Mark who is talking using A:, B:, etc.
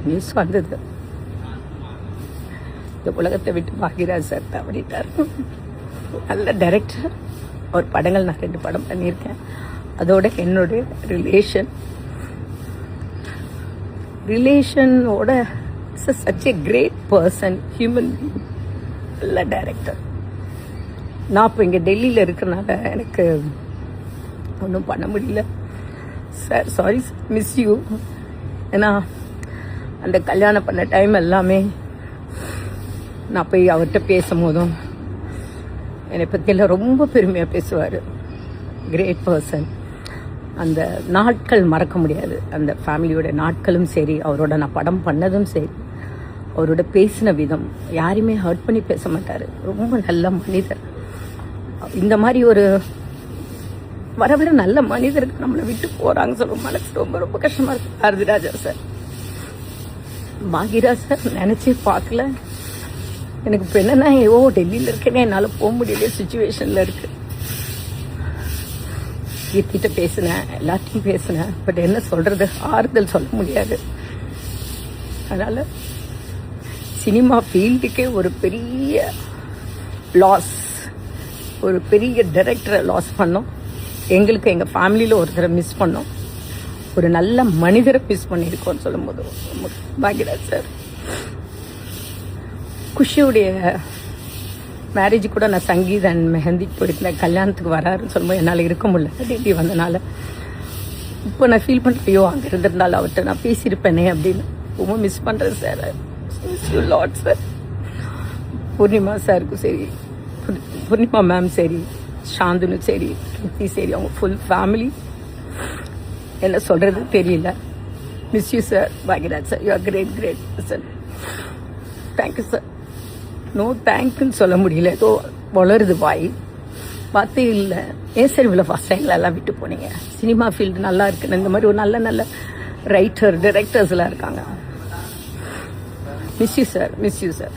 A: News வந்தது, இந்த உலகத்தை விட்டு பாக்யராஜ் சார் தவறிட்டார். நல்ல டைரக்டர். அவர் படங்கள் நான் 2 படம் பண்ணியிருக்கேன். அதோட என்னுடைய ரிலேஷனோட such a great person, human being, நல்ல டைரக்டர். நான் இப்போ இங்கே டெல்லியில் இருக்கிறனால எனக்கு ஒன்றும் பண்ண முடியல sir. Sorry sir, miss you. ஏன்னா அந்த கல்யாணம் பண்ண டைம் எல்லாமே நான் போய் அவர்கிட்ட பேசும் போதும் என்னை பற்றியெல்லாம் ரொம்ப பெருமையாக பேசுவார். Great person. அந்த நாட்கள் மறக்க முடியாது. அந்த ஃபேமிலியோட நாட்களும் சரி, அவரோட நான் படம் பண்ணதும் சரி, அவரோட பேசின விதம், யாரையுமே ஹர்ட் பண்ணி பேச மாட்டார். ரொம்ப நல்ல மனிதர். இந்த மாதிரி ஒரு வர வர நல்ல மனிதருக்கு நம்மளை விட்டு போகிறாங்க சொல்ல மனசு ரொம்ப ரொம்ப கஷ்டமாக இருக்கு. பாரதிராஜா சார், பாக்யராஜ் சார் நினச்சே பார்க்கல. எனக்கு இப்போ என்னன்னா, டெல்லியில் இருக்கேனே, என்னால் போக முடியல சுச்சுவேஷனில் இருக்கு. கீர்த்திட்ட பேசினேன், எல்லாத்தையும் பேசினேன். பட் என்ன சொல்கிறது, ஆறுதல் சொல்ல முடியாது. அதனால் சினிமா ஃபீல்டுக்கே ஒரு பெரிய லாஸ், ஒரு பெரிய டைரக்டரை லாஸ் பண்ணோம். எங்களுக்கு எங்கள் ஃபேமிலியில் ஒருத்தரை மிஸ் பண்ணோம். ஒரு நல்ல மனிதரை மிஸ் பண்ணியிருக்கோன்னு சொல்லும்போது பாக்யராஜ் சார். குஷியுடைய மேரேஜ் கூட நான் சங்கீத் அண்ட் மெஹந்திக்கு போயிருந்தேன். கல்யாணத்துக்கு வராருன்னு சொல்லும்போது என்னால் இருக்க முடியல, டெல்லி வந்தனால. இப்போ நான் ஃபீல் பண்ணுறேன், ஐயோ அங்கே இருந்திருந்தாலும் அவர்கிட்ட நான் பேசியிருப்பேனே அப்படின்னு ரொம்ப மிஸ் பண்ணுறேன் sir. Miss you lot sir. Poornima சாருக்கும் சரி, பூர்ணிமா மேம் சரி, சாந்துனு சரி, கீர்த்தி சரி, அவங்க ஃபுல் ஃபேமிலி, என்ன சொல்கிறது தெரியல. Miss you sir. Bhagyaraj sir, you are great great sir. Thank you sir. No தேங்க்யூன்னு சொல்ல முடியல, ஏதோ வளருது வாய், பார்த்தே இல்லை. ஏன் சார் இவ்வளோ ஃபஸ்ட் டைம்லாம் விட்டு போனீங்க? சினிமா ஃபீல்டு நல்லா இருக்குன்னு இந்த மாதிரி ஒரு நல்ல நல்ல ரைட்டர் டைரக்டர்ஸ்லாம் இருக்காங்க. Miss you sir, miss you sir.